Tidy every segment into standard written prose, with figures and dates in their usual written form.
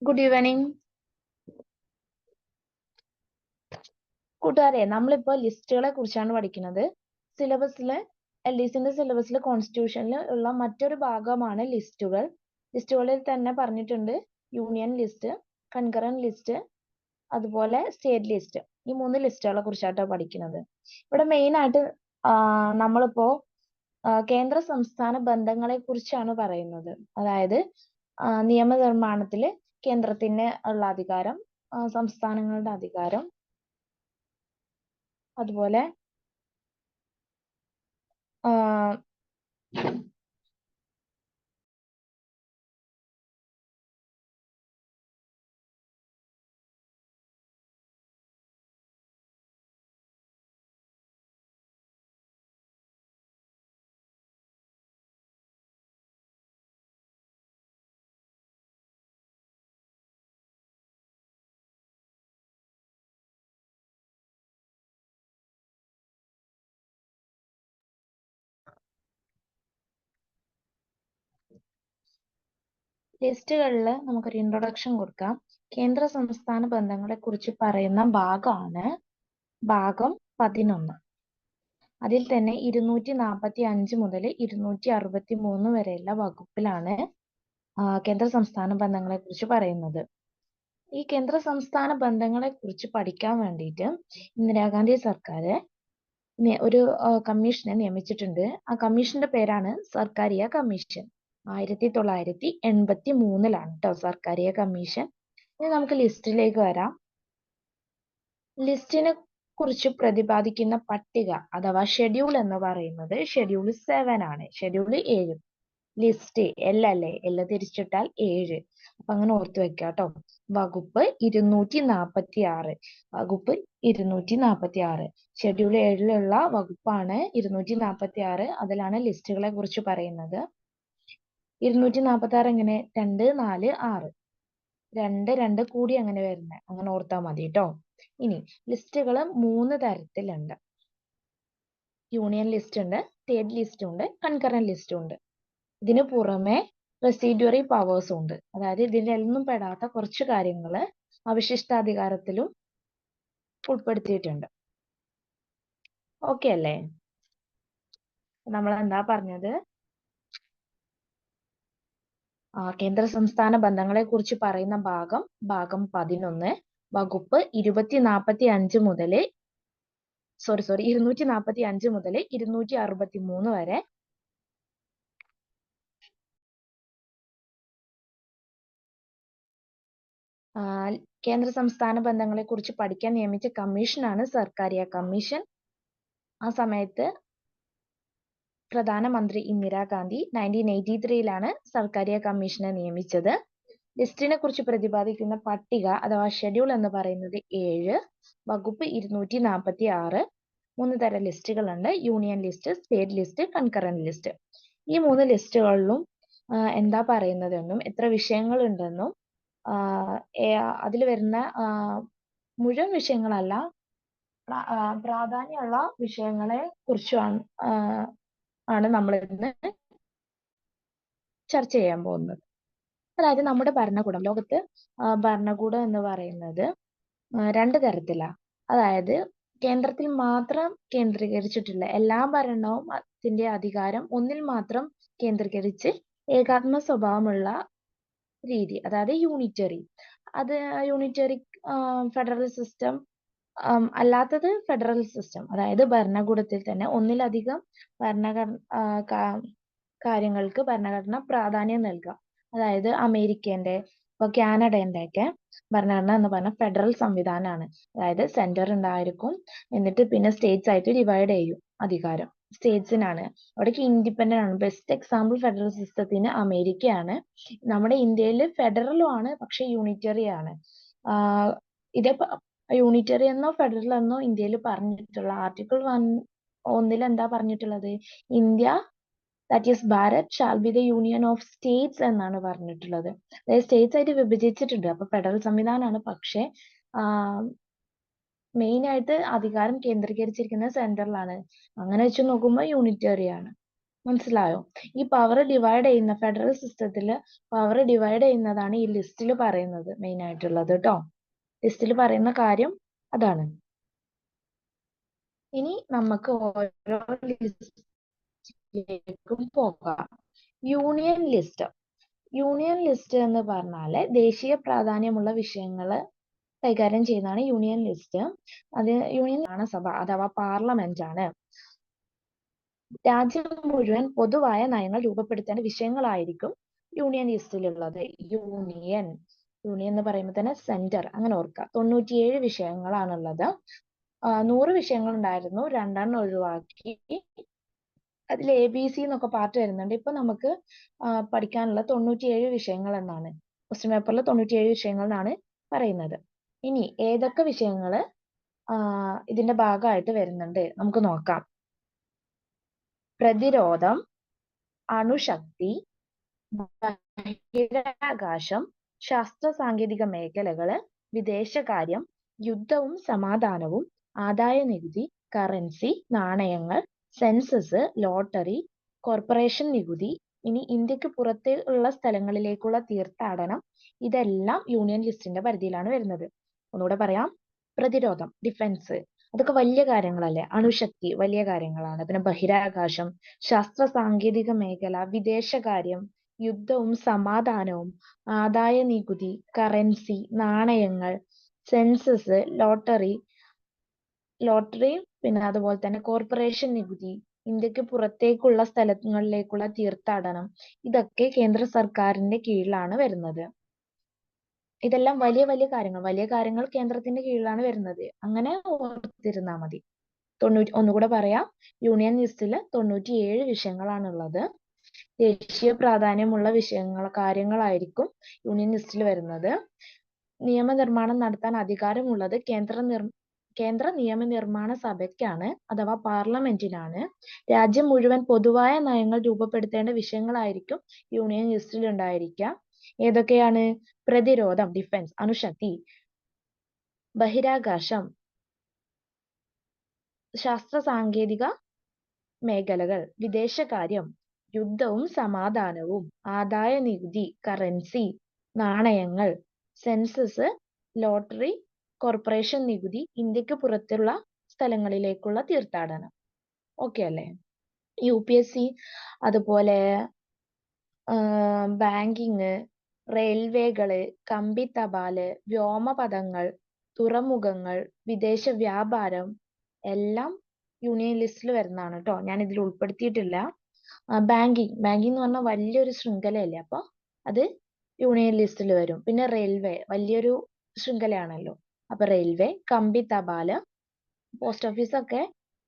Good evening കൂട്ടുകാരെ. നമ്മളിപ്പോ ലിസ്റ്റുകളെ കുറിച്ചാണ് പഠിക്കുന്നത്. സിലബസിലെ LDCന്റെ സിലബസിൽ കോൺസ്റ്റിറ്റ്യൂഷനിൽ ഉള്ള മറ്റൊരു ഭാഗമാണ് ലിസ്റ്റുകൾ. ലിസ്റ്റുകളിൽ തന്നെ പറഞ്ഞിട്ടുണ്ട് യൂണിയൻ ലിസ്റ്റ്, കൺകറന്റ് ലിസ്റ്റ്, അതുപോലെ സ്റ്റേറ്റ് ലിസ്റ്റ്. ഈ 3 ലിസ്റ്റുകളെ കുറിച്ചാണ് പഠിക്കുന്നത്. ഇവിടെ മെയിൻ ആയിട്ട് നമ്മളിപ്പോ കേന്ദ്ര സംസ്ഥാന ബന്ധങ്ങളെ കുറിച്ചാണ് പറയുന്നത്. അതായത് നിയമനിർമ്മാണത്തില് കേന്ദ്രത്തിന് ഉള്ള അധികാരം, സംസ്ഥാനങ്ങളുടെ അധികാരം, അതുപോലെ ലിസ്റ്റുകളിൽ നമുക്കൊരു ഇൻട്രൊഡക്ഷൻ കൊടുക്കാം. കേന്ദ്ര സംസ്ഥാന ബന്ധങ്ങളെ കുറിച്ച് പറയുന്ന ഭാഗമാണ് ഭാഗം 11. അതിൽ തന്നെ 245 മുതൽ 263 വരെയുള്ള വകുപ്പിലാണ് കേന്ദ്ര സംസ്ഥാന ബന്ധങ്ങളെ കുറിച്ച് പറയുന്നത്. ഈ കേന്ദ്ര സംസ്ഥാന ബന്ധങ്ങളെ കുറിച്ച് പഠിക്കാൻ വേണ്ടിയിട്ട് ഇന്ദിരാഗാന്ധി സർക്കാർ ഒരു കമ്മീഷനെ നിയമിച്ചിട്ടുണ്ട്. ആ കമ്മീഷന്റെ പേരാണ് സർക്കാരിയ കമ്മീഷൻ. 1983 കേട്ടോ സർക്കാരിയ കമ്മീഷൻ. ഇനി നമുക്ക് ലിസ്റ്റിലേക്ക് വരാം. ലിസ്റ്റിനെ കുറിച്ച് പ്രതിപാദിക്കുന്ന പട്ടിക അഥവാ ഷെഡ്യൂൾ എന്ന് പറയുന്നത് ഷെഡ്യൂൾ 7 ആണ്. ഷെഡ്യൂൾ 7 ലിസ്റ്റ് എല്ല തിരിച്ചിട്ടാൽ 7. അപ്പൊ അങ്ങനെ ഓർത്ത് വെക്കുക കേട്ടോ. വകുപ്പ് 246. വകുപ്പ് 246 ഷെഡ്യൂൾ 7 വകുപ്പാണ് 246. അതിലാണ് ലിസ്റ്റുകളെ കുറിച്ച് പറയുന്നത്. 246 എങ്ങനെ 2, 4, 6 2 കൂടി അങ്ങനെ വരുന്നത്, അങ്ങനെ ഓർത്താൽ മതി കേട്ടോ. ഇനി ലിസ്റ്റുകൾ 3 തരത്തിലുണ്ട്. യൂണിയൻ ലിസ്റ്റ് ഉണ്ട്, സ്റ്റേറ്റ് ലിസ്റ്റ് ഉണ്ട്, കൺകറന്റ് ലിസ്റ്റ് ഉണ്ട്. ഇതിനു പുറമെ റെസിഡ്യൂറി പവേഴ്സും ഉണ്ട്. അതായത് ഇതിലൊന്നും പെടാത്ത കുറച്ച് കാര്യങ്ങൾ അവശിഷ്ടാധികാരത്തിലും ഉൾപ്പെടുത്തിയിട്ടുണ്ട്. ഓക്കെ അല്ലേ? നമ്മൾ എന്താ പറഞ്ഞത്? കേന്ദ്ര സംസ്ഥാന ബന്ധങ്ങളെ കുറിച്ച് പറയുന്ന ഭാഗം 11, വകുപ്പ് 245 മുതൽ 263 വരെ. കേന്ദ്ര സംസ്ഥാന ബന്ധങ്ങളെ കുറിച്ച് പഠിക്കാൻ നിയമിച്ച കമ്മീഷനാണ് സർക്കാരിയ കമ്മീഷൻ. ആ സമയത്ത് പ്രധാനമന്ത്രി ഇന്ദിരാഗാന്ധി 1983 സർക്കാരിയ കമ്മീഷനെ നിയമിച്ചത്. ലിസ്റ്റിനെ കുറിച്ച് പ്രതിപാദിക്കുന്ന പട്ടിക അഥവാ ഷെഡ്യൂൾ എന്ന് പറയുന്നത് 7, വകുപ്പ് 246. 3 തരം ലിസ്റ്റുകളുണ്ട്: union list, state list, concurrent list. ഈ 3 ലിസ്റ്റുകളിലും എന്താ പറയുന്നതെന്നും എത്ര വിഷയങ്ങൾ ഉണ്ടെന്നും അതിൽ വരുന്ന മുഴുവൻ വിഷയങ്ങളല്ല, പ്രാധാന്യമുള്ള വിഷയങ്ങളെ കുറിച്ചാണ് നമ്മൾ ഇന്ന് ചർച്ച ചെയ്യാൻ പോകുന്നത്. അതായത് നമ്മുടെ ഭരണകൂടം, ലോകത്ത് ഭരണകൂടം എന്ന് പറയുന്നത് 2 തരത്തിലാണ്. അതായത് കേന്ദ്രത്തിൽ മാത്രം കേന്ദ്രീകരിച്ചിട്ടില്ല, എല്ലാ ഭരണവും അതിന്റെ അധികാരം ഒന്നിൽ മാത്രം കേന്ദ്രീകരിച്ച് ഏകാത്മ സ്വഭാവമുള്ള രീതി, അതായത് യൂണിറ്ററി. അത് യൂണിറ്ററി ഫെഡറൽ സിസ്റ്റം. അല്ലാത്തത് ഫെഡറൽ സിസ്റ്റം. അതായത് ഭരണകൂടത്തിൽ തന്നെ ഒന്നിലധികം കാര്യങ്ങൾക്ക് ഭരണഘടന പ്രാധാന്യം നൽകുക. അതായത് അമേരിക്കന്റെ, ഇപ്പൊ കാനഡന്റെ ഒക്കെ ഭരണഘടന എന്ന് പറഞ്ഞാൽ ഫെഡറൽ സംവിധാനമാണ്. അതായത് സെന്റർ ഉണ്ടായിരിക്കും, എന്നിട്ട് പിന്നെ സ്റ്റേറ്റ്സ് ആയിട്ട് ഡിവൈഡ് ചെയ്യും അധികാരം. സ്റ്റേറ്റ്സിനാണ് അവിടേക്ക് ഇൻഡിപെൻഡന്റ് ആണ്. ബെസ്റ്റ് എക്സാമ്പിൾ ഫെഡറൽ സിസ്റ്റത്തിന് അമേരിക്കയാണ്. നമ്മുടെ ഇന്ത്യയിൽ ഫെഡറലും ആണ്, പക്ഷെ യൂണിറ്ററി ആണ്. ഇതേ യൂണിറ്ററി എന്നോ ഫെഡറൽ എന്നോ ഇന്ത്യയിൽ പറഞ്ഞിട്ടുള്ള ആർട്ടിക്കിൾ 1 എന്താ പറഞ്ഞിട്ടുള്ളത്? India, that is Bharat, shall be the union of States എന്നാണ് പറഞ്ഞിട്ടുള്ളത്. അതായത് സ്റ്റേറ്റ്സ് ആയിട്ട് വിഭജിച്ചിട്ടുണ്ട്. അപ്പൊ ഫെഡറൽ സംവിധാനമാണ്, പക്ഷെ മെയിൻ ആയിട്ട് അധികാരം കേന്ദ്രീകരിച്ചിരിക്കുന്നത് സെൻട്രലാണ്. അങ്ങനെ വെച്ച് നോക്കുമ്പോൾ യൂണിറ്ററി ആണ്. മനസ്സിലായോ? ഈ പവർ ഡിവൈഡ് ചെയ്യുന്ന ഫെഡറൽ സിസ്റ്റത്തിൽ പവർ ഡിവൈഡ് ചെയ്യുന്നതാണ് ഈ ലിസ്റ്റിൽ പറയുന്നത് മെയിൻ ആയിട്ടുള്ളത് കേട്ടോ. ലിസ്റ്റിൽ പറയുന്ന കാര്യം അതാണ്. ഇനി നമുക്ക് ഓരോ ലിസ്റ്റിലേക്കും പോകാം. Union list. യൂണിയൻ ലിസ്റ്റ് എന്ന് പറഞ്ഞാല് ദേശീയ പ്രാധാന്യമുള്ള വിഷയങ്ങൾ കൈകാര്യം ചെയ്യുന്നതാണ് യൂണിയൻ ലിസ്റ്റ്. അത് യൂണിയൻ സഭ അഥവാ പാർലമെന്റ് ആണ്. രാജ്യം മുഴുവൻ പൊതുവായ നയങ്ങൾ രൂപപ്പെടുത്തേണ്ട വിഷയങ്ങളായിരിക്കും യൂണിയൻ ലിസ്റ്റിലുള്ളത്. യൂണിയൻ എന്ന് പറയുമ്പോൾ തന്നെ സെന്റർ, അങ്ങനെ ഓർക്കുക. 97 വിഷയങ്ങളാണുള്ളത്. 100 വിഷയങ്ങൾ ഉണ്ടായിരുന്നു, 2 ഒഴിവാക്കി. അതിൽ ABC എന്നൊക്കെ പാർട്ട് വരുന്നുണ്ട്. ഇപ്പൊ നമുക്ക് പഠിക്കാനുള്ള 97 വിഷയങ്ങൾ എന്നാണ് ക്വസ്റ്റ്യൻ പേപ്പറിൽ 97 വിഷയങ്ങൾ എന്നാണ് പറയുന്നത്. ഇനി ഏതൊക്കെ വിഷയങ്ങള് ഇതിന്റെ ഭാഗമായിട്ട് വരുന്നുണ്ട് നമുക്ക് നോക്കാം. പ്രതിരോധം, അണുശക്തി, ബഹിരാകാശം, ശാസ്ത്ര സാങ്കേതിക മേഖലകള്, വിദേശകാര്യം, യുദ്ധവും സമാധാനവും, ആദായ നികുതി, കറൻസി, നാണയങ്ങൾ, സെൻസസ്, ലോട്ടറി, കോർപ്പറേഷൻ നികുതി, ഇനി ഇന്ത്യക്ക് പുറത്ത് ഉള്ള സ്ഥലങ്ങളിലേക്കുള്ള തീർത്ഥാടനം, ഇതെല്ലാം യൂണിയൻ ലിസ്റ്റിന്റെ പരിധിയിലാണ് വരുന്നത്. ഒന്നുകൂടെ പറയാം. പ്രതിരോധം, ഡിഫൻസ്, അതൊക്കെ വലിയ കാര്യങ്ങളല്ലേ. അണുശക്തി വലിയ കാര്യങ്ങളാണ്. പിന്നെ ബഹിരാകാശം, ശാസ്ത്ര സാങ്കേതിക മേഖല, വിദേശകാര്യം, യുദ്ധവും സമാധാനവും, ആദായ നികുതി, കറൻസി, നാണയങ്ങൾ, സെൻസസ്, ലോട്ടറി, പിന്നെ അതുപോലെ തന്നെ കോർപ്പറേഷൻ നികുതി, ഇന്ത്യക്ക് പുറത്തേക്കുള്ള സ്ഥലങ്ങളിലേക്കുള്ള തീർത്ഥാടനം, ഇതൊക്കെ കേന്ദ്ര സർക്കാരിന്റെ കീഴിലാണ് വരുന്നത്. ഇതെല്ലാം വലിയ കാര്യങ്ങൾ കേന്ദ്രത്തിന്റെ കീഴിലാണ് വരുന്നത്. അങ്ങനെ ഓർത്തിരുന്നാ മതി. ഒന്നുകൂടെ പറയാം. യൂണിയൻ ലിസ്റ്റിൽ 97 വിഷയങ്ങളാണുള്ളത്. ദേശീയ പ്രാധാന്യമുള്ള കാര്യങ്ങളായിരിക്കും യൂണിയൻ ലിസ്റ്റിൽ വരുന്നത്. നിയമനിർമ്മാണം നടത്താൻ അധികാരമുള്ളത് കേന്ദ്ര നിയമനിർമ്മാണ സഭയ്ക്കാണ് അഥവാ പാർലമെന്റിനാണ്. രാജ്യം മുഴുവൻ പൊതുവായ നയങ്ങൾ രൂപപ്പെടുത്തേണ്ട വിഷയങ്ങളായിരിക്കും യൂണിയൻ ലിസ്റ്റിൽ ഉണ്ടായിരിക്കുക. ഏതൊക്കെയാണ്? പ്രതിരോധം, ഡിഫൻസ്, അണുശക്തി, ബഹിരാകാശം, ശാസ്ത്ര സാങ്കേതിക മേഖലകൾ, വിദേശകാര്യം, യുദ്ധവും സമാധാനവും, ആദായ നികുതി, കറൻസി, നാണയങ്ങൾ, സെൻസസ്, ലോട്ടറി, കോർപ്പറേഷൻ നികുതി, ഇന്ത്യക്ക് പുറത്തുള്ള സ്ഥലങ്ങളിലേക്കുള്ള തീർത്ഥാടനം. ഓക്കെ അല്ലേ? UPSC അതുപോലെ ബാങ്കിങ്, റെയിൽവേകള്, കമ്പി തപാല്, വ്യോമപഥങ്ങൾ, തുറമുഖങ്ങൾ, വിദേശ വ്യാപാരം എല്ലാം യൂണിയൻ ലിസ്റ്റിൽ വരുന്നതാണ് കേട്ടോ. ഞാൻ ഇതിൽ ഉൾപ്പെടുത്തിയിട്ടില്ല. ബാങ്കിങ് എന്ന് പറഞ്ഞാൽ വലിയൊരു ശൃംഖലയല്ലേ, അപ്പൊ അത് യൂണിയൻ ലിസ്റ്റിൽ വരും. പിന്നെ റെയിൽവേ വലിയൊരു ശൃംഖലയാണല്ലോ, അപ്പൊ റെയിൽവേ, കമ്പി തപാല്, പോസ്റ്റ് ഓഫീസ് ഒക്കെ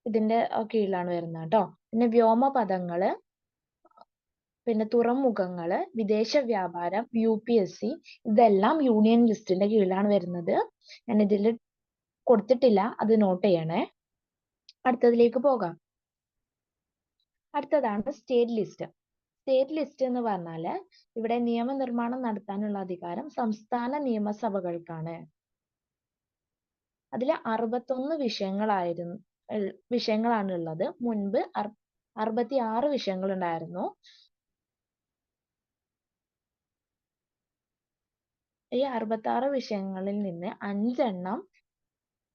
ഇതിന്റെ കീഴിലാണ് വരുന്നത് കേട്ടോ. പിന്നെ വ്യോമപഥങ്ങള്, പിന്നെ തുറമുഖങ്ങള്, വിദേശ വ്യാപാരം, UPSC, ഇതെല്ലാം യൂണിയൻ ലിസ്റ്റിന്റെ കീഴിലാണ് വരുന്നത്. ഞാൻ ഇതിൽ കൊടുത്തിട്ടില്ല, അത് നോട്ട് ചെയ്യണേ. അടുത്തതിലേക്ക് പോകാം. അടുത്തതാണ് സ്റ്റേറ്റ് ലിസ്റ്റ്. സ്റ്റേറ്റ് ലിസ്റ്റ് എന്ന് പറഞ്ഞാല് ഇവിടെ നിയമനിർമ്മാണം നടത്താനുള്ള അധികാരം സംസ്ഥാന നിയമസഭകൾക്കാണ്. അതിൽ 61 വിഷയങ്ങളാണ് ഉള്ളത്. മുൻപ് 66 വിഷയങ്ങൾ ഉണ്ടായിരുന്നു. ഈ 66 വിഷയങ്ങളിൽ നിന്ന് 5 എണ്ണം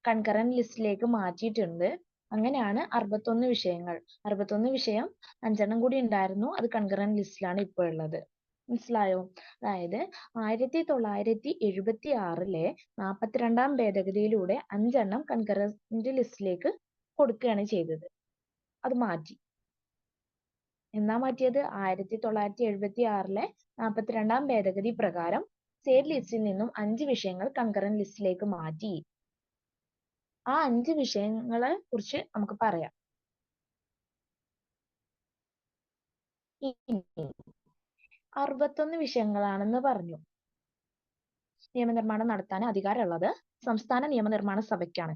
കൺകറന്റ് ലിസ്റ്റിലേക്ക് മാറ്റിയിട്ടുണ്ട്. അങ്ങനെയാണ് 61 വിഷയങ്ങൾ. 61 വിഷയം 5 എണ്ണം കൂടി ഉണ്ടായിരുന്നു, അത് കൺകറന്റ് ലിസ്റ്റിലാണ് ഇപ്പോൾ ഉള്ളത്. മനസ്സിലായോ? അതായത് 1976 42-ാം ഭേദഗതിയിലൂടെ 5 എണ്ണം കൺകറന്റ് ലിസ്റ്റിലേക്ക് കൊടുക്കുകയാണ് ചെയ്തത്. അത് മാറ്റി. എന്നാ മാറ്റിയത്? 1976 42-ാം ഭേദഗതി പ്രകാരം സ്റ്റേറ്റ് ലിസ്റ്റിൽ നിന്നും 5 വിഷയങ്ങൾ കൺകറന്റ് ലിസ്റ്റിലേക്ക് മാറ്റി. ആ 5 വിഷയങ്ങളെ കുറിച്ച് നമുക്ക് പറയാം. 61 വിഷയങ്ങളാണെന്ന് പറഞ്ഞു. നിയമനിർമ്മാണം നടത്താൻ അധികാരമുള്ളത് സംസ്ഥാന നിയമനിർമ്മാണ സഭയ്ക്കാണ്.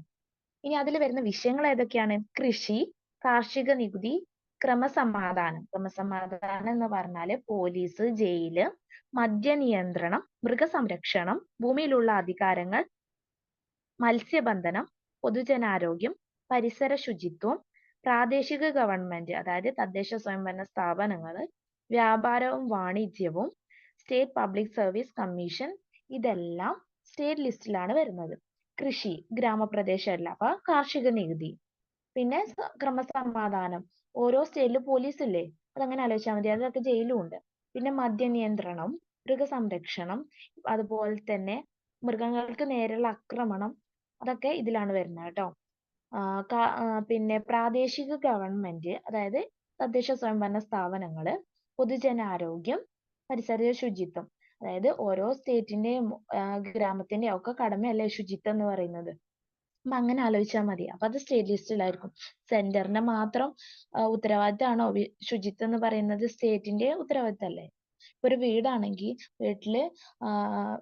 ഇനി അതിൽ വരുന്ന വിഷയങ്ങൾ ഏതൊക്കെയാണ്? കൃഷി, കാർഷിക നികുതി, ക്രമസമാധാനം എന്ന് പറഞ്ഞാല് പോലീസ്, ജയില്, മദ്യനിയന്ത്രണം, മൃഗസംരക്ഷണം, ഭൂമിയിലുള്ള അധികാരങ്ങൾ, മത്സ്യബന്ധനം, പൊതുജനാരോഗ്യം, പരിസര ശുചിത്വം, പ്രാദേശിക ഗവൺമെന്റ് അതായത് തദ്ദേശ സ്വയംഭരണ സ്ഥാപനങ്ങൾ, വ്യാപാരവും വാണിജ്യവും, സ്റ്റേറ്റ് പബ്ലിക് സർവീസ് കമ്മീഷൻ, ഇതെല്ലാം സ്റ്റേറ്റ് ലിസ്റ്റിലാണ് വരുന്നത്. കൃഷി ഗ്രാമപ്രദേശമല്ല, അപ്പൊ കാർഷിക നികുതി. പിന്നെ ക്രമസമാധാനം, ഓരോ സ്റ്റേറ്റിലും പോലീസ് ഇല്ലേ, അതങ്ങനെ ആലോചിച്ചാൽ മതി, അതൊക്കെ ജയിലും ഉണ്ട്. പിന്നെ മദ്യനിയന്ത്രണം, മൃഗസംരക്ഷണം, അതുപോലെ തന്നെ മൃഗങ്ങൾക്ക് നേരെയുള്ള ആക്രമണം, അതൊക്കെ ഇതിലാണ് വരുന്നത് കേട്ടോ. പിന്നെ പ്രാദേശിക ഗവൺമെന്റ് അതായത് തദ്ദേശ സ്വയംഭരണ സ്ഥാപനങ്ങള്, പൊതുജനാരോഗ്യം, പരിസര ശുചിത്വം, അതായത് ഓരോ സ്റ്റേറ്റിന്റെയും ഗ്രാമത്തിന്റെയും ഒക്കെ കടമയല്ലേ ശുചിത്വം എന്ന് പറയുന്നത്. അപ്പൊ അങ്ങനെ ആലോചിച്ചാൽ മതി. അപ്പൊ അത് സ്റ്റേറ്റ് ലിസ്റ്റിലായിരിക്കും. സെന്ററിന്റെ മാത്രം ഉത്തരവാദിത്തമാണോ ശുചിത്വം എന്ന് പറയുന്നത്? സ്റ്റേറ്റിന്റെ ഉത്തരവാദിത്തമല്ലേ. ഇപ്പൊ ഒരു വീടാണെങ്കിൽ വീട്ടില്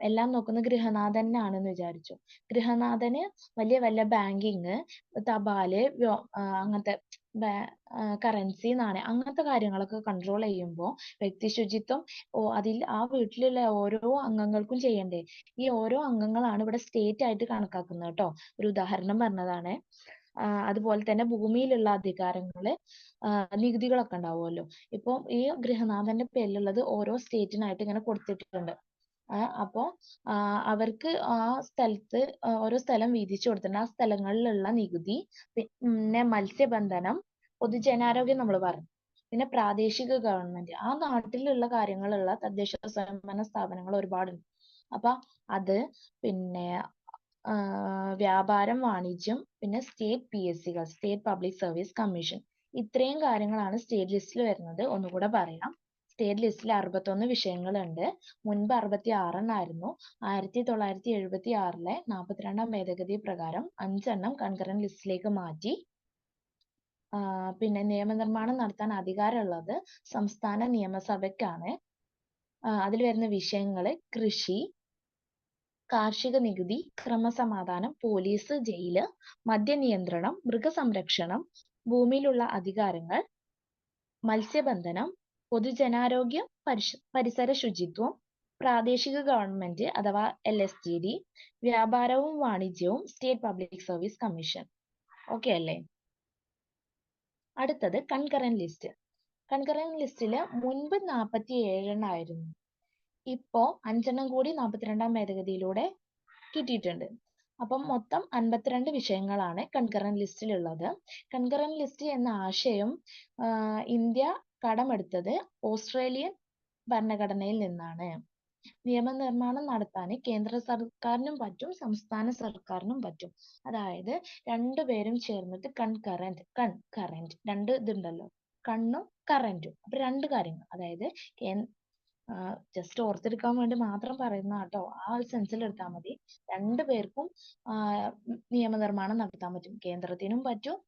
എല്ലാം നോക്കുന്ന ഗൃഹനാഥനാണെന്ന് വിചാരിച്ചു. ഗൃഹനാഥന് വലിയ വലിയ ബാങ്കിങ്, തപാല്, അങ്ങനത്തെ കറൻസി, നാണയം, അങ്ങനത്തെ കാര്യങ്ങളൊക്കെ കൺട്രോൾ ചെയ്യുമ്പോൾ വ്യക്തി ശുചിത്വം അതിൽ ആ വീട്ടിലുള്ള ഓരോ അംഗങ്ങൾക്കും ചെയ്യണ്ടേ? ഈ ഓരോ അംഗങ്ങളാണ് ഇവിടെ സ്റ്റേറ്റ് ആയിട്ട് കണക്കാക്കുന്നത് കേട്ടോ. ഒരു ഉദാഹരണം പറഞ്ഞതാണ്. അതുപോലെ തന്നെ ഭൂമിയിലുള്ള അധികാരങ്ങള്, നികുതികളൊക്കെ ഉണ്ടാവുമല്ലോ. ഇപ്പൊ ഈ ഗൃഹനാഥന്റെ പേരിലുള്ളത് ഓരോ സ്റ്റേറ്റിനായിട്ട് ഇങ്ങനെ കൊടുത്തിട്ടുണ്ട്. അപ്പോ അവർക്ക് ആ സ്ഥലത്ത് ഓരോ സ്ഥലം വീതിച്ചു കൊടുത്തിട്ടുണ്ട്. ആ സ്ഥലങ്ങളിലുള്ള നികുതി, പിന്നെ മത്സ്യബന്ധനം, പൊതുജനാരോഗ്യം നമ്മൾ പറഞ്ഞു, പിന്നെ പ്രാദേശിക ഗവൺമെന്റ്, ആ നാട്ടിലുള്ള കാര്യങ്ങളുള്ള തദ്ദേശ സ്വയംഭരണ സ്ഥാപനങ്ങൾ ഒരുപാടുണ്ട്. അപ്പൊ അത്, പിന്നെ വ്യാപാരം വാണിജ്യം, പിന്നെ സ്റ്റേറ്റ് PSC കൾ, സ്റ്റേറ്റ് പബ്ലിക് സർവീസ് കമ്മീഷൻ, ഇത്രയും കാര്യങ്ങളാണ് സ്റ്റേറ്റ് ലിസ്റ്റിൽ വരുന്നത്. ഒന്നുകൂടെ പറയാം. സ്റ്റേറ്റ് ലിസ്റ്റിൽ 61 വിഷയങ്ങളുണ്ട്. മുൻപ് 66 എണ്ണമായിരുന്നു. 1976 42ാം ഭേദഗതി പ്രകാരം 5 എണ്ണം കൺകറന്റ് ലിസ്റ്റിലേക്ക് മാറ്റി. പിന്നെ നിയമനിർമ്മാണം നടത്താൻ അധികാരമുള്ളത് സംസ്ഥാന നിയമസഭയ്ക്കാണ്. അതിൽ വരുന്ന വിഷയങ്ങള് കൃഷി, കാർഷിക നികുതി, ക്രമസമാധാനം, പോലീസ്, ജയില്, മദ്യനിയന്ത്രണം, മൃഗസംരക്ഷണം, ഭൂമിയിലുള്ള അധികാരങ്ങൾ, മത്സ്യബന്ധനം, പൊതുജനാരോഗ്യം, പരിസര ശുചിത്വം, പ്രാദേശിക ഗവൺമെന്റ് അഥവാ LSTD, വ്യാപാരവും വാണിജ്യവും, state public service commission. Okay അല്ലേ? അടുത്തത് കൺകറന്റ് ലിസ്റ്റ്. കൺകറന്റ് ലിസ്റ്റില് മുൻപ് 47 എണ്ണമായിരുന്നു. ഇപ്പോ 5 എണ്ണം കൂടി 42ാം ഭേദഗതിയിലൂടെ കിട്ടിയിട്ടുണ്ട്. അപ്പം മൊത്തം 52 വിഷയങ്ങളാണ് കൺകറന്റ് ലിസ്റ്റിൽ ഉള്ളത്. കൺകറന്റ് ലിസ്റ്റ് എന്ന ആശയം ഇന്ത്യ കടമെടുത്തത് ഓസ്ട്രേലിയൻ ഭരണഘടനയിൽ നിന്നാണ്. നിയമനിർമ്മാണം നടത്താൻ കേന്ദ്ര സർക്കാരിനും പറ്റും, സംസ്ഥാന സർക്കാരിനും പറ്റും. അതായത് രണ്ടുപേരും ചേർന്നിട്ട് കൺകറന്റ് രണ്ട് ഇതുണ്ടല്ലോ, കണ്ണും കറന്റും, അപ്പൊ രണ്ട് കാര്യങ്ങൾ. അതായത് ജസ്റ്റ് ഓർത്തെടുക്കാൻ വേണ്ടി മാത്രം പറയുന്ന കേട്ടോ, ആ ഒരു സെൻസിൽ എടുത്താൽ മതി. രണ്ടുപേർക്കും നിയമനിർമ്മാണം നടത്താൻ പറ്റും. കേന്ദ്രത്തിനും പറ്റും,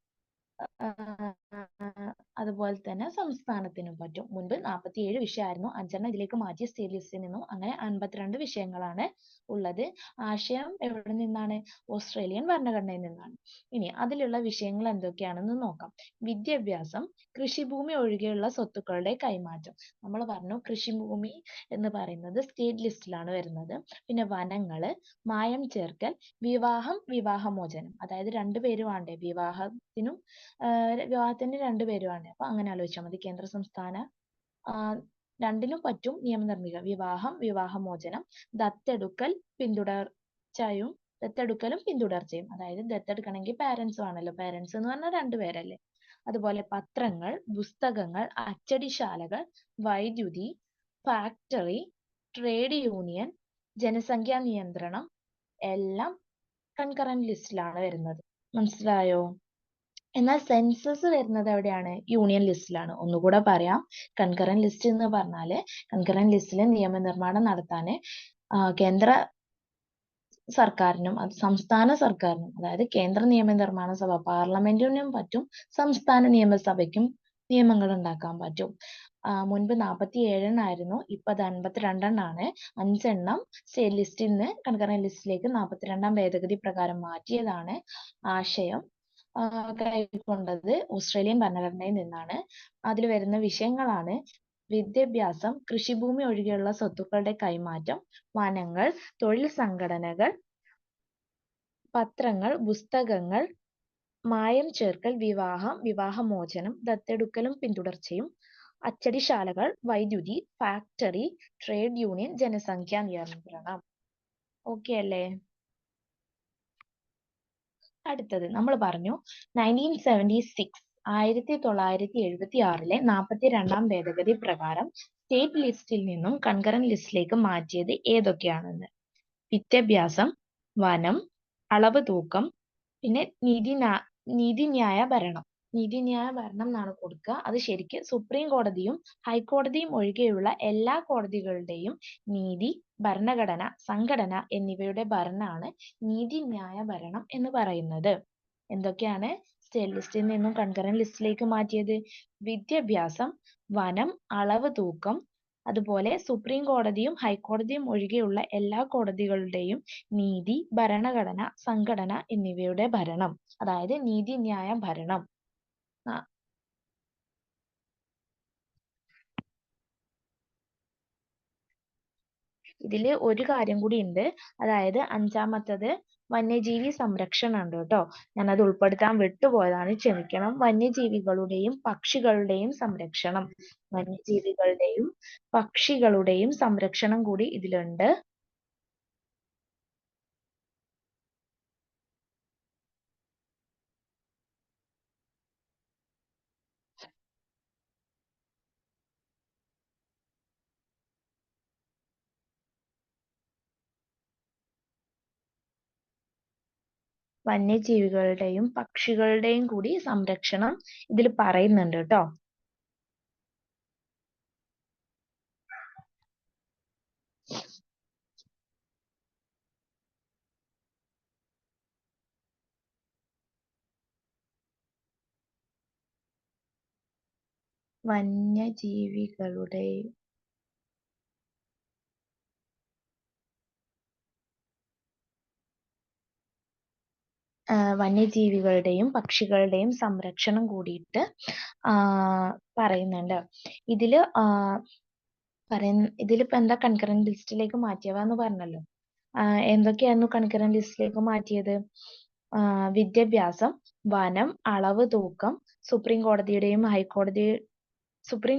അതുപോലെ തന്നെ സംസ്ഥാനത്തിനും പറ്റും. മുൻപ് 47 വിഷയമായിരുന്നു, 5 എണ്ണം ഇതിലേക്ക് മാറ്റി സ്റ്റേറ്റ് ലിസ്റ്റിൽ നിന്നും. അങ്ങനെ 52 വിഷയങ്ങളാണ് ഉള്ളത്. ആശയം എവിടെ നിന്നാണ്? ഓസ്ട്രേലിയൻ ഭരണഘടനയിൽ നിന്നാണ്. ഇനി അതിലുള്ള വിഷയങ്ങൾ എന്തൊക്കെയാണെന്ന് നോക്കാം. വിദ്യാഭ്യാസം, കൃഷിഭൂമി ഒഴികെയുള്ള സ്വത്തുക്കളുടെ കൈമാറ്റം. നമ്മൾ പറഞ്ഞു കൃഷിഭൂമി എന്ന് പറയുന്നത് സ്റ്റേറ്റ് ലിസ്റ്റിലാണ് വരുന്നത്. പിന്നെ വനങ്ങള്, മായം ചേർക്കൽ, വിവാഹം, വിവാഹമോചനം, അതായത് രണ്ടുപേര് വേണ്ടേ വിവാഹത്തിന് രണ്ടുപേര് വേണ്ടേ, അപ്പൊ അങ്ങനെ ആലോചിച്ചാൽ മതി. കേന്ദ്ര സംസ്ഥാന രണ്ടിനും പറ്റും നിയമം നിർമ്മിക്കുക. വിവാഹം, വിവാഹമോചനം, ദത്തെടുക്കലും പിന്തുടർച്ചയും. അതായത് ദത്തെടുക്കണമെങ്കിൽ പാരന്റ്സ് വേണമല്ലോ, പാരന്റ്സ് എന്ന് പറഞ്ഞാൽ രണ്ടുപേരല്ലേ. അതുപോലെ പത്രങ്ങൾ, പുസ്തകങ്ങൾ, അച്ചടിശാലകൾ, വൈദ്യുതി, ഫാക്ടറി, ട്രേഡ് യൂണിയൻ, ജനസംഖ്യാ നിയന്ത്രണം എല്ലാം കൺകറന്റ് ലിസ്റ്റിലാണ് വരുന്നത്. മനസ്സിലായോ? എന്നാൽ സെൻസസ് വരുന്നത് എവിടെയാണ്? യൂണിയൻ ലിസ്റ്റിലാണ്. ഒന്നുകൂടെ പറയാം. കൺകറന്റ് ലിസ്റ്റ് എന്ന് പറഞ്ഞാല് കൺകറന്റ് ലിസ്റ്റിൽ നിയമനിർമ്മാണം നടത്താൻ കേന്ദ്ര സർക്കാരിനും സംസ്ഥാന സർക്കാരിനും, അതായത് കേന്ദ്ര നിയമനിർമ്മാണ സഭ പാർലമെന്റിനും പറ്റും, സംസ്ഥാന നിയമസഭയ്ക്കും നിയമങ്ങൾ ഉണ്ടാക്കാൻ പറ്റും. മുൻപ് 47 എണ്ണമായിരുന്നു, ഇപ്പൊ അത് 52 എണ്ണമാണ്. 5 എണ്ണം സ്റ്റേറ്റ് ലിസ്റ്റിൽ നിന്ന് കൺകറന്റ് ലിസ്റ്റിലേക്ക് 42ാം ഭേദഗതി പ്രകാരം മാറ്റിയതാണ്. ആശയം കൈക്കൊണ്ടത് ഓസ്ട്രേലിയൻ ഭരണഘടനയിൽ നിന്നാണ്. അതിൽ വരുന്ന വിഷയങ്ങളാണ് വിദ്യാഭ്യാസം, കൃഷിഭൂമി ഒഴികെയുള്ള സ്വത്തുക്കളുടെ കൈമാറ്റം, വനങ്ങൾ, തൊഴിൽ സംഘടനകൾ, പത്രങ്ങൾ, പുസ്തകങ്ങൾ, മായം ചേർക്കൽ, വിവാഹം, വിവാഹമോചനം, ദത്തെടുക്കലും പിന്തുടർച്ചയും, അച്ചടിശാലകൾ, വൈദ്യുതി, ഫാക്ടറി, ട്രേഡ് യൂണിയൻ, ജനസംഖ്യാ നിയന്ത്രണം. ഓക്കെ അല്ലേ? അടുത്തത് നമ്മൾ പറഞ്ഞു 1976 1976 42-ാം ഭേദഗതി പ്രകാരം സ്റ്റേറ്റ് ലിസ്റ്റിൽ നിന്നും കൺകറന്റ് ലിസ്റ്റിലേക്ക് മാറ്റിയത് ഏതൊക്കെയാണെന്ന്. വിദ്യാഭ്യാസം, വനം, അളവ് തൂക്കം, പിന്നെ നീതിന്യായ ഭരണം. നീതിന്യായ ഭരണം എന്നാണ് കൊടുക്കുക. അത് ശരിക്ക് സുപ്രീം കോടതിയും ഹൈക്കോടതിയും ഒഴികെയുള്ള എല്ലാ കോടതികളുടെയും നീതി, ഭരണഘടന, സംഘടന എന്നിവയുടെ ഭരണമാണ് നീതിന്യായ ഭരണം എന്ന് പറയുന്നത്. എന്തൊക്കെയാണ് സ്റ്റേറ്റ് ലിസ്റ്റിൽ നിന്നും കൺകറന്റ് ലിസ്റ്റിലേക്ക് മാറ്റിയത്? വിദ്യാഭ്യാസം, വനം, അളവ് തൂക്കം, അതുപോലെ സുപ്രീം കോടതിയും ഹൈക്കോടതിയും ഒഴികെയുള്ള എല്ലാ കോടതികളുടെയും നീതി, ഭരണഘടന, സംഘടന എന്നിവയുടെ ഭരണം, അതായത് നീതിന്യായ ഭരണം. ഇതില് ഒരു കാര്യം കൂടി ഉണ്ട്, അതായത് അഞ്ചാമത്തത് വന്യജീവി സംരക്ഷണം ഉണ്ട് കേട്ടോ. ഞാനത് ഉൾപ്പെടുത്താൻ വിട്ടുപോയതാണ്, ക്ഷമിക്കണം. വന്യജീവികളുടെയും പക്ഷികളുടെയും സംരക്ഷണം, വന്യജീവികളുടെയും പക്ഷികളുടെയും സംരക്ഷണം കൂടി ഇതിലുണ്ട്. വന്യജീവികളുടെയും പക്ഷികളുടെയും കൂടി സംരക്ഷണം ഇതിൽ പറയുന്നുണ്ട് കേട്ടോ. വന്യജീവികളുടെയും വന്യജീവികളുടെയും പക്ഷികളുടെയും സംരക്ഷണം കൂടിയിട്ട് പറയുന്നുണ്ട്. ഇതിലിപ്പോ എന്താ കൺകറന്റ് ലിസ്റ്റിലേക്ക് മാറ്റിയവന്ന് പറഞ്ഞല്ലോ. എന്തൊക്കെയായിരുന്നു കൺകറന്റ് ലിസ്റ്റിലേക്ക് മാറ്റിയത്? വിദ്യാഭ്യാസം, വനം, അളവ് തൂക്കം, സുപ്രീം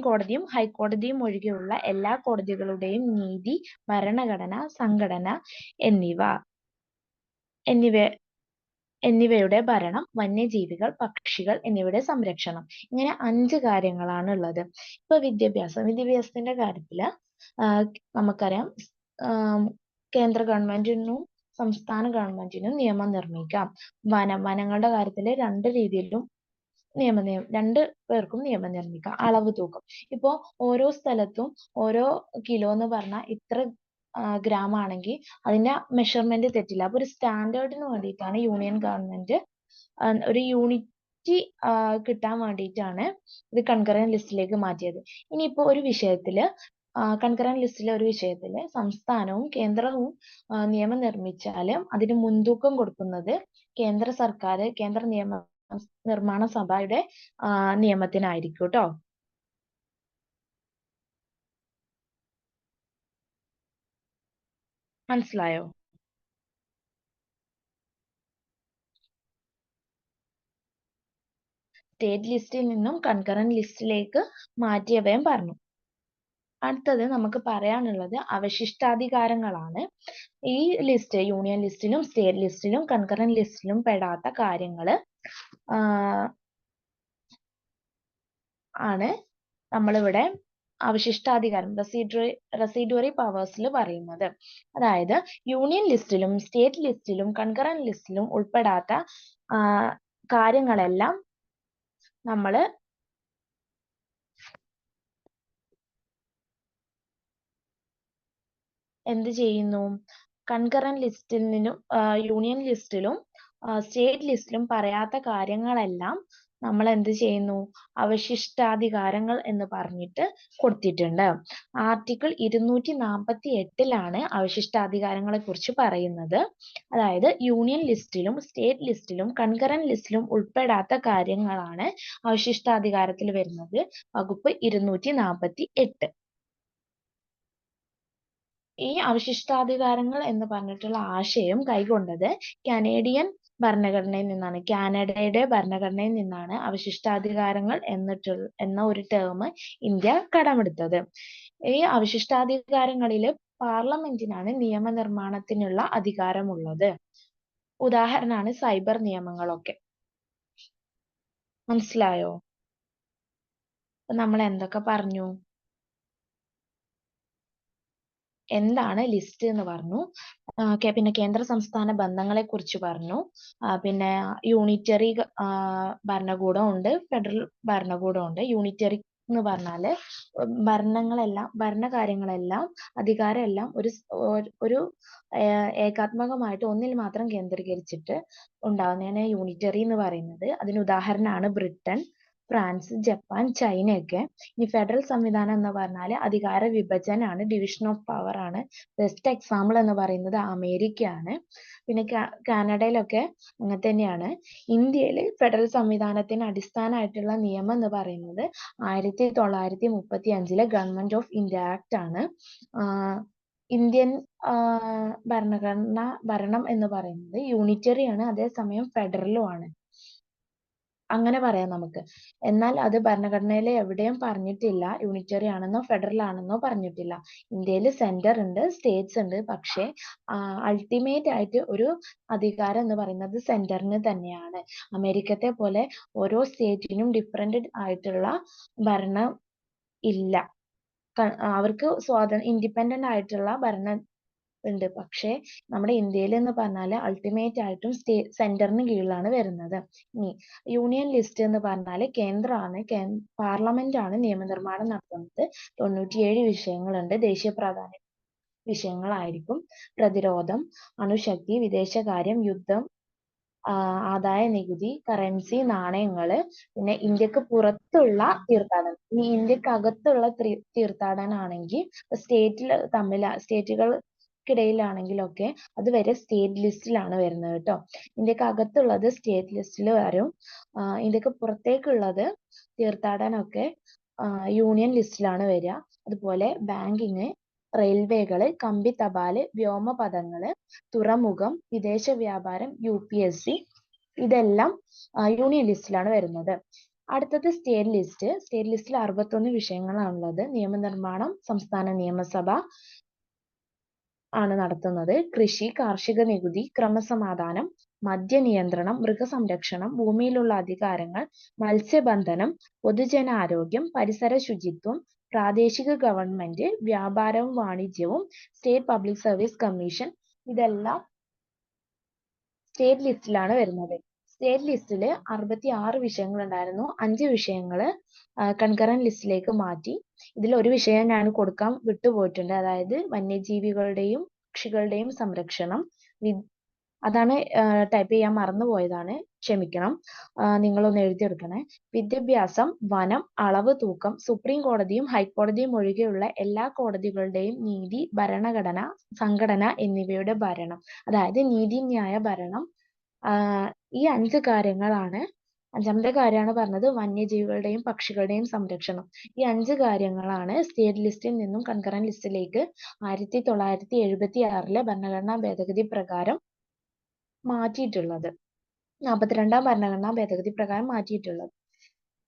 കോടതിയും ഹൈക്കോടതിയും ഒഴികെയുള്ള എല്ലാ കോടതികളുടെയും നീതി, ഭരണഘടന, സംഘടന എന്നിവയുടെ ഭരണം, വന്യജീവികൾ, പക്ഷികൾ എന്നിവയുടെ സംരക്ഷണം. ഇങ്ങനെ 5 കാര്യങ്ങളാണ് ഉള്ളത്. ഇപ്പൊ വിദ്യാഭ്യാസത്തിന്റെ കാര്യത്തില് നമുക്കറിയാം, കേന്ദ്ര ഗവൺമെന്റിനും സംസ്ഥാന ഗവൺമെന്റിനും നിയമം നിർമ്മിക്കാം. വനങ്ങളുടെ കാര്യത്തില് രണ്ട് പേർക്കും നിയമം നിർമ്മിക്കാം. അളവ് തൂക്കം, ഇപ്പോ ഓരോ സ്ഥലത്തും ഓരോ കിലോ എന്ന് പറഞ്ഞാൽ ഇത്ര ഗ്രാം ആണെങ്കിൽ അതിന്റെ മെഷർമെന്റ് തെറ്റില്ല. അപ്പൊ ഒരു സ്റ്റാൻഡേർഡിന് വേണ്ടിയിട്ടാണ് യൂണിയൻ ഗവൺമെന്റ് ഒരു യൂണിറ്റി കിട്ടാൻ വേണ്ടിയിട്ടാണ് ഇത് കൺകറന്റ് ലിസ്റ്റിലേക്ക് മാറ്റിയത്. ഇനിയിപ്പോ ഒരു വിഷയത്തില് കൺകറന്റ് ലിസ്റ്റിലെ ഒരു വിഷയത്തില് സംസ്ഥാനവും കേന്ദ്രവും നിയമം നിർമ്മിച്ചാല് അതിന് മുൻതൂക്കം കൊടുക്കുന്നത് കേന്ദ്ര നിർമ്മാണ സഭയുടെ നിയമത്തിനായിരിക്കും ട്ടോ. മനസ്സിലായോ? സ്റ്റേറ്റ് ലിസ്റ്റിൽ നിന്നും കൺകറന്റ് ലിസ്റ്റിലേക്ക് മാറ്റിയവയും പറഞ്ഞു. അടുത്തത് നമുക്ക് പറയാനുള്ളത് അവശിഷ്ടാധികാരങ്ങളാണ്. ഈ ലിസ്റ്റ് യൂണിയൻ ലിസ്റ്റിലും സ്റ്റേറ്റ് ലിസ്റ്റിലും കൺകറന്റ് ലിസ്റ്റിലും പെടാത്ത കാര്യങ്ങള് ആണ് നമ്മളിവിടെ അവശിഷ്ടാധികാരം റെസിഡ്യൂറി പവേഴ്സിൽ പറയുന്നത്. അതായത് യൂണിയൻ ലിസ്റ്റിലും സ്റ്റേറ്റ് ലിസ്റ്റിലും കൺകറന്റ് ലിസ്റ്റിലും ഉൾപ്പെടാത്ത കാര്യങ്ങളെല്ലാം നമ്മള് എന്ത് ചെയ്യുന്നു? കൺകറന്റ് ലിസ്റ്റിൽ നിന്നും യൂണിയൻ ലിസ്റ്റിലും സ്റ്റേറ്റ് ലിസ്റ്റിലും പറയാത്ത കാര്യങ്ങളെല്ലാം നമ്മൾ എന്ത് ചെയ്യുന്നു? അവശിഷ്ടാധികാരങ്ങൾ എന്ന് പറഞ്ഞിട്ട് കൊടുത്തിട്ടുണ്ട്. ആർട്ടിക്കിൾ 248 അവശിഷ്ടാധികാരങ്ങളെ കുറിച്ച് പറയുന്നത്. അതായത് യൂണിയൻ ലിസ്റ്റിലും സ്റ്റേറ്റ് ലിസ്റ്റിലും കൺകറന്റ് ലിസ്റ്റിലും ഉൾപ്പെടാത്ത കാര്യങ്ങളാണ് അവശിഷ്ടാധികാരത്തിൽ വരുന്നത്. വകുപ്പ് 248. ഈ അവശിഷ്ടാധികാരങ്ങൾ എന്ന് പറഞ്ഞിട്ടുള്ള ആശയം കൈക്കൊണ്ടത് കനേഡിയൻ ഭരണഘടനയിൽ നിന്നാണ്, കാനഡയുടെ ഭരണഘടനയിൽ നിന്നാണ് അവശിഷ്ടാധികാരങ്ങൾ എന്ന ഒരു ടേം ഇന്ത്യ കടമെടുത്തത്. ഈ അവശിഷ്ടാധികാരങ്ങളിൽ പാർലമെന്റിനാണ് നിയമനിർമ്മാണത്തിനുള്ള അധികാരമുള്ളത്. ഉദാഹരണമാണ് സൈബർ നിയമങ്ങളൊക്കെ. മനസ്സിലായോ? അപ്പൊ നമ്മൾ എന്തൊക്കെ പറഞ്ഞു? എന്താണ് ലിസ്റ്റ് എന്ന് പറഞ്ഞു. പിന്നെ കേന്ദ്ര സംസ്ഥാന ബന്ധങ്ങളെ കുറിച്ച് പറഞ്ഞു. പിന്നെ യൂണിറ്ററി ഭരണകൂടം ഉണ്ട്, ഫെഡറൽ ഭരണകൂടം ഉണ്ട്. യൂണിറ്ററി എന്ന് പറഞ്ഞാല് ഭരണകാര്യങ്ങളെല്ലാം അധികാരമെല്ലാം ഒരു ഏകാത്മകമായിട്ട് ഒന്നിൽ മാത്രം കേന്ദ്രീകരിച്ചിട്ട് ഉണ്ടാവുന്നതിനെ യൂണിറ്ററി എന്ന് പറയുന്നത്. അതിന് ഉദാഹരണമാണ് ബ്രിട്ടൻ, ഫ്രാൻസ്, ജപ്പാൻ, ചൈനയൊക്കെ. ഇനി ഫെഡറൽ സംവിധാനം എന്ന് പറഞ്ഞാൽ അധികാര വിഭജനമാണ്, ഡിവിഷൻ ഓഫ് പവർ ആണ്. ബെസ്റ്റ് എക്സാമ്പിൾ എന്ന് പറയുന്നത് അമേരിക്കയാണ്. പിന്നെ കാനഡയിലൊക്കെ അങ്ങനെ തന്നെയാണ്. ഇന്ത്യയിൽ ഫെഡറൽ സംവിധാനത്തിന് അടിസ്ഥാനമായിട്ടുള്ള നിയമം എന്ന് പറയുന്നത് 1935 ഗവൺമെന്റ് ഓഫ് ഇന്ത്യ ആക്ട് ആണ്. ഇന്ത്യൻ ഭരണം എന്ന് പറയുന്നത് യൂണിറ്ററി ആണ്, അതേസമയം ഫെഡറലും ആണ്. അങ്ങനെ പറയാം നമുക്ക്. എന്നാൽ അത് ഭരണഘടനയിൽ എവിടെയും പറഞ്ഞിട്ടില്ല യൂണിറ്ററി ആണെന്നോ ഫെഡറൽ ആണെന്നോ പറഞ്ഞിട്ടില്ല. ഇന്ത്യയിൽ സെന്റർ ഉണ്ട്, സ്റ്റേറ്റ്സ് ഉണ്ട്. പക്ഷേ അൾട്ടിമേറ്റ് ആയിട്ട് ഒരു അധികാരം എന്ന് പറയുന്നത് സെന്ററിന് തന്നെയാണ്. അമേരിക്കത്തെ പോലെ ഓരോ സ്റ്റേറ്റിനും ഡിഫറെന്റ് ആയിട്ടുള്ള ഭരണം ഇല്ല. അവർക്ക് ഇൻഡിപെൻഡന്റ് ആയിട്ടുള്ള ഭരണം ഉണ്ട്. പക്ഷേ നമ്മുടെ ഇന്ത്യയിൽ എന്ന് പറഞ്ഞാൽ അൾട്ടിമേറ്റ് ആയിട്ടും സെന്ററിന് കീഴിലാണ് വരുന്നത്. ഇനി യൂണിയൻ ലിസ്റ്റ് എന്ന് പറഞ്ഞാൽ കേന്ദ്രമാണ്, പാർലമെന്റ് ആണ് നിയമനിർമ്മാണം നടത്തുന്നത്. 97 വിഷയങ്ങളുണ്ട്. ദേശീയ പ്രാധാന്യ വിഷയങ്ങളായിരിക്കും. പ്രതിരോധം, അണുശക്തി, വിദേശകാര്യം, യുദ്ധം, ആദായ നികുതി, കറൻസി, നാണയങ്ങള്, പിന്നെ ഇന്ത്യക്ക് പുറത്തുള്ള തീർത്ഥാടനം. ഇനി ഇന്ത്യക്ക് അകത്തുള്ള തീർത്ഥാടനം ആണെങ്കിൽ സ്റ്റേറ്റുകൾക്കിടയിലാണെങ്കിലൊക്കെ അത് വരെ സ്റ്റേറ്റ് ലിസ്റ്റിലാണ് വരുന്നത് കേട്ടോ. ഇന്ത്യക്ക് അകത്തുള്ളത് സ്റ്റേറ്റ് ലിസ്റ്റിൽ വരും. ഇന്ത്യക്ക് പുറത്തേക്കുള്ളത് തീർത്ഥാടനമൊക്കെ യൂണിയൻ ലിസ്റ്റിലാണ് വരിക. അതുപോലെ ബാങ്കിങ്, റെയിൽവേകള്, കമ്പി തപാല്, വ്യോമപഥങ്ങള്, തുറമുഖം, വിദേശ വ്യാപാരം, UPSC, ഇതെല്ലാം യൂണിയൻ ലിസ്റ്റിലാണ് വരുന്നത്. അടുത്തത് സ്റ്റേറ്റ് ലിസ്റ്റ്. സ്റ്റേറ്റ് ലിസ്റ്റിൽ 61 വിഷയങ്ങളാണുള്ളത്. നിയമനിർമ്മാണം സംസ്ഥാന നിയമസഭ ആണ് നടത്തുന്നത്. കൃഷി, കാർഷിക നികുതി, ക്രമസമാധാനം, മദ്യനിയന്ത്രണം, മൃഗസംരക്ഷണം, ഭൂമിയിലുള്ള അധികാരങ്ങൾ, മത്സ്യബന്ധനം, പൊതുജനാരോഗ്യം, പരിസര ശുചിത്വം, പ്രാദേശിക ഗവൺമെന്റ്, വ്യാപാരവും വാണിജ്യവും, സ്റ്റേറ്റ് പബ്ലിക് സർവീസ് കമ്മീഷൻ, ഇതെല്ലാം സ്റ്റേറ്റ് ലിസ്റ്റിലാണ് വരുന്നത്. സ്റ്റേറ്റ് ലിസ്റ്റിൽ 66 വിഷയങ്ങൾ ഉണ്ടായിരുന്നു. 5 വിഷയങ്ങൾ കൺകറന്റ് ലിസ്റ്റിലേക്ക് മാറ്റി. ഇതിൽ ഒരു വിഷയം ഞാൻ കൊടുക്കാൻ വിട്ടുപോയിട്ടുണ്ട്. അതായത് വന്യജീവികളുടെയും പക്ഷികളുടെയും സംരക്ഷണം. അതാണ് ടൈപ്പ് ചെയ്യാൻ മറന്നുപോയതാണ്, ക്ഷമിക്കണം. നിങ്ങളൊന്ന് എഴുതിയെടുക്കണേ. വിദ്യാഭ്യാസം, വനം, അളവ് തൂക്കം, സുപ്രീം കോടതിയും ഹൈക്കോടതിയും ഒഴികെയുള്ള എല്ലാ കോടതികളുടെയും നീതി, ഭരണഘടന, സംഘടന എന്നിവയുടെ ഭരണം. അതായത് നീതിന്യായ ഭരണം. ഈ 5 കാര്യങ്ങളാണ്. 5ാമത്തെ കാര്യമാണ് പറഞ്ഞത് വന്യജീവികളുടെയും പക്ഷികളുടെയും സംരക്ഷണം. ഈ 5 കാര്യങ്ങളാണ് സ്റ്റേറ്റ് ലിസ്റ്റിൽ നിന്നും കൺകറന്റ് ലിസ്റ്റിലേക്ക് 1976 ഭരണഘടനാ ഭേദഗതി പ്രകാരം മാറ്റിയിട്ടുള്ളത്. 42ാം ഭരണഘടനാ ഭേദഗതി പ്രകാരം മാറ്റിയിട്ടുള്ളത്.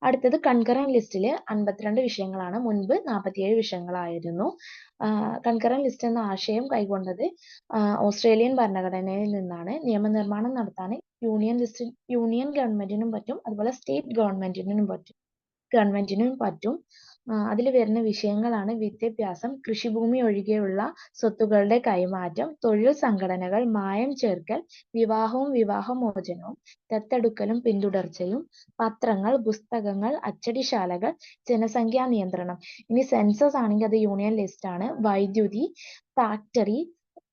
അടുത്തത് കൺകറന്റ് ലിസ്റ്റിൽ 52 വിഷയങ്ങളാണ്. മുൻപ് 47 വിഷയങ്ങളായിരുന്നു. കൺകറന്റ് ലിസ്റ്റ് എന്ന ആശയം കൈക്കൊണ്ടത് ഓസ്ട്രേലിയൻ ഭരണഘടനയിൽ നിന്നാണ്. നിയമനിർമ്മാണം നടത്താൻ യൂണിയൻ ഗവൺമെന്റിനും പറ്റും, അതുപോലെ സ്റ്റേറ്റ് ഗവൺമെന്റിനും പറ്റും. അതിൽ വരുന്ന വിഷയങ്ങളാണ് വിദ്യാഭ്യാസം, കൃഷിഭൂമി ഒഴികെയുള്ള സ്വത്തുക്കളുടെ കൈമാറ്റം, തൊഴിൽ സംഘടനകൾ, മായം ചേർക്കൽ, വിവാഹവും വിവാഹമോചനവും, ദത്തെടുക്കലും പിന്തുടർച്ചയും, പത്രങ്ങൾ, പുസ്തകങ്ങൾ, അച്ചടിശാലകൾ, ജനസംഖ്യാ നിയന്ത്രണം. ഇനി സെൻസസ് ആണെങ്കിൽ അത് യൂണിയൻ ലിസ്റ്റ് ആണ്. വൈദ്യുതി, ഫാക്ടറി,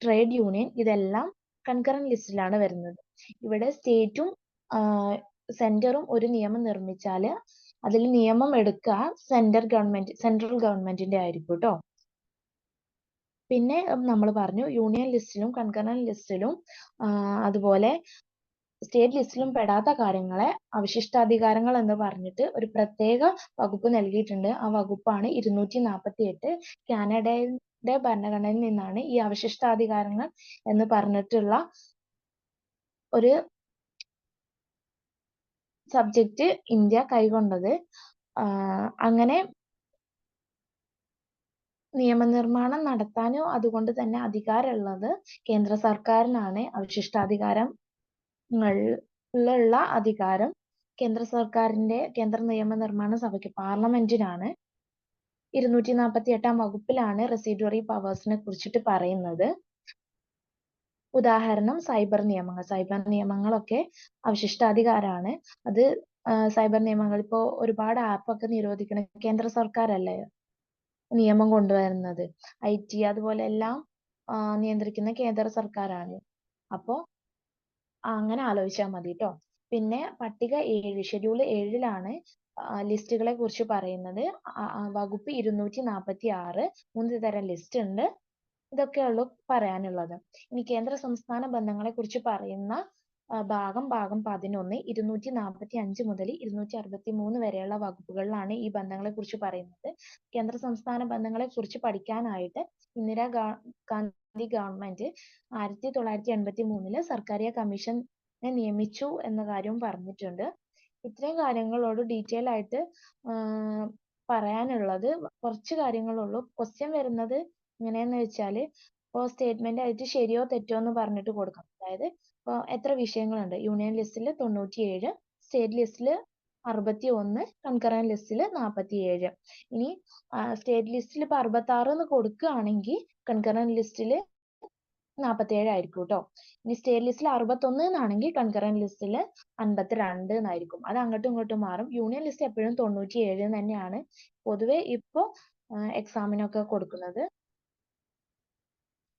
ട്രേഡ് യൂണിയൻ, ഇതെല്ലാം കൺകറന്റ് ലിസ്റ്റിലാണ് വരുന്നത്. ഇവിടെ സ്റ്റേറ്റും സെന്ററും ഒരു നിയമം നിർമ്മിച്ചാൽ അതിൽ നിയമം എടുക്കുക സെൻട്രൽ ഗവൺമെന്റിന്റെ ആയിരിക്കും കേട്ടോ. പിന്നെ നമ്മൾ പറഞ്ഞു യൂണിയൻ ലിസ്റ്റിലും കൺകറന്റ് ലിസ്റ്റിലും അതുപോലെ സ്റ്റേറ്റ് ലിസ്റ്റിലും പെടാത്ത കാര്യങ്ങളെ അവശിഷ്ടാധികാരങ്ങൾ എന്ന് പറഞ്ഞിട്ട് ഒരു പ്രത്യേക വകുപ്പ് നൽകിയിട്ടുണ്ട്. ആ വകുപ്പാണ് 248. കാനഡയുടെ ഭരണഘടനയിൽ നിന്നാണ് ഈ അവശിഷ്ടാധികാരങ്ങൾ എന്ന് പറഞ്ഞിട്ടുള്ള ഒരു സബ്ജക്റ്റ് ഇന്ത്യ കൈക്കൊണ്ടത്. അങ്ങനെ നിയമനിർമ്മാണം നടത്താനും അതുകൊണ്ട് തന്നെ അധികാരമുള്ളത് കേന്ദ്ര സർക്കാരിനാണ്. അവശിഷ്ടാധികാരങ്ങളുള്ള അധികാരം കേന്ദ്ര നിയമനിർമ്മാണ സഭയ്ക്ക് പാർലമെന്റിനാണ്. 248 വകുപ്പിലാണ് റെസിഡ്യൂറി പവേഴ്സിനെ കുറിച്ചിട്ട് പറയുന്നത്. ഉദാഹരണം സൈബർ നിയമങ്ങളൊക്കെ അവശിഷ്ടാധികാരാണ്. അത് സൈബർ നിയമങ്ങൾ ഇപ്പോ ഒരുപാട് ആപ്പൊക്കെ നിരോധിക്കണം കേന്ദ്ര സർക്കാരല്ലേ നിയമം കൊണ്ടുവരുന്നത്. IT അതുപോലെ എല്ലാം നിയന്ത്രിക്കുന്ന കേന്ദ്ര സർക്കാരാണ്. അപ്പോ അങ്ങനെ ആലോചിച്ചാൽ മതി ട്ടോ. പിന്നെ പട്ടിക 7 ഷെഡ്യൂൾ 7ലാണ് ലിസ്റ്റുകളെ കുറിച്ച് പറയുന്നത്. വകുപ്പ് 246 മൂന്ന് തരം ലിസ്റ്റ് ഉണ്ട്. ഇതൊക്കെയുള്ളൂ പറയാനുള്ളത്. ഇനി കേന്ദ്ര സംസ്ഥാന ബന്ധങ്ങളെ കുറിച്ച് പറയുന്ന ഭാഗം 11 245 മുതൽ 263 വരെയുള്ള വകുപ്പുകളിലാണ് ഈ ബന്ധങ്ങളെ കുറിച്ച് പറയുന്നത്. കേന്ദ്ര സംസ്ഥാന ബന്ധങ്ങളെ കുറിച്ച് പഠിക്കാനായിട്ട് ഇന്ദിരാ ഗാന്ധി ഗവൺമെന്റ് 1983 സർക്കാരിയ കമ്മീഷനെ നിയമിച്ചു എന്ന കാര്യവും പറഞ്ഞിട്ടുണ്ട്. ഇത്രയും കാര്യങ്ങളോട് ഡീറ്റെയിൽ ആയിട്ട് പറയാനുള്ളത് കുറച്ച് കാര്യങ്ങളുള്ളൂ. ക്വസ്റ്റ്യൻ വരുന്നത് എങ്ങനെയെന്ന് വെച്ചാല് ഇപ്പോ സ്റ്റേറ്റ്മെന്റ് ആയിട്ട് ശരിയോ തെറ്റോ എന്ന് പറഞ്ഞിട്ട് കൊടുക്കാം. അതായത് ഇപ്പൊ എത്ര വിഷയങ്ങളുണ്ട്? യൂണിയൻ ലിസ്റ്റിൽ 97, സ്റ്റേറ്റ് ലിസ്റ്റിൽ 61, കൺകറന്റ് ലിസ്റ്റിൽ 47. ഇനി സ്റ്റേറ്റ് ലിസ്റ്റിൽ ഇപ്പൊ 66 എന്ന് കൊടുക്കുകയാണെങ്കിൽ കൺകറന്റ് ലിസ്റ്റിൽ 47 ആയിരിക്കും ട്ടോ. ഇനി സ്റ്റേറ്റ് ലിസ്റ്റിൽ 61 എന്നാണെങ്കിൽ കൺകറന്റ് ലിസ്റ്റിൽ 52 എന്നായിരിക്കും. അത് അങ്ങോട്ടും ഇങ്ങോട്ടും മാറും. യൂണിയൻ ലിസ്റ്റ് എപ്പോഴും 97 തന്നെയാണ് പൊതുവെ ഇപ്പോ എക്സാമിനൊക്കെ കൊടുക്കുന്നത്.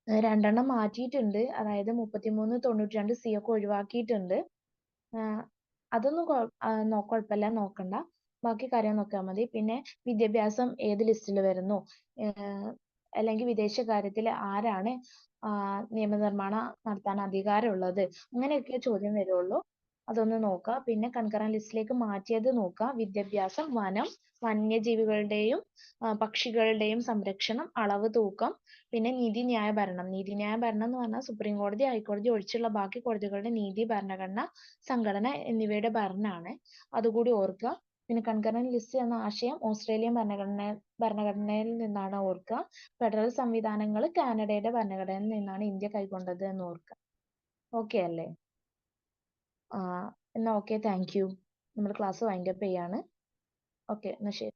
രണ്ടെണ്ണം മാറ്റിയിട്ടുണ്ട്. അതായത് 33, 92 C ഒക്കെ ഒഴിവാക്കിയിട്ടുണ്ട്. അതൊന്നും കുഴപ്പമില്ല, നോക്കണ്ട. ബാക്കി കാര്യം നോക്കിയാൽ മതി. പിന്നെ വിദ്യാഭ്യാസം ഏത് ലിസ്റ്റിൽ വരുന്നു, അല്ലെങ്കിൽ വിദേശകാര്യത്തിൽ ആരാണ് നിയമനിർമ്മാണം നടത്താൻ അധികാരമുള്ളത്, അങ്ങനെയൊക്കെ ചോദ്യം വരുള്ളൂ. അതൊന്ന് നോക്കുക. പിന്നെ കൺകറന്റ് ലിസ്റ്റിലേക്ക് മാറ്റിയത് നോക്കുക. വിദ്യാഭ്യാസം, വനം, വന്യജീവികളുടെയും പക്ഷികളുടെയും സംരക്ഷണം, അളവ് തൂക്കം, പിന്നെ നീതിന്യായ ഭരണം. നീതിന്യായ ഭരണം എന്ന് പറഞ്ഞാൽ സുപ്രീം കോടതി, ഹൈക്കോടതി ഒഴിച്ചുള്ള ബാക്കി കോടതികളുടെ നീതി, ഭരണഘടന, സംഘടന എന്നിവയുടെ ഭരണമാണ്. അതുകൂടി ഓർക്കുക. പിന്നെ കൺകറന്റ് ലിസ്റ്റ് എന്ന ആശയം ഓസ്ട്രേലിയൻ ഭരണഘടനയിൽ നിന്നാണ് ഓർക്കുക. ഫെഡറൽ സംവിധാനങ്ങൾ കാനഡയുടെ ഭരണഘടനയിൽ നിന്നാണ് ഇന്ത്യ കൈക്കൊണ്ടത് എന്ന് ഓർക്കുക. ഓക്കെ അല്ലേ? എന്നാ ഓക്കെ, താങ്ക് യു. നമ്മൾ ക്ലാസ് വൈൻഡ് അപ്പ് ചെയ്യാണ്. ഓക്കെ, എന്നാ ശരി.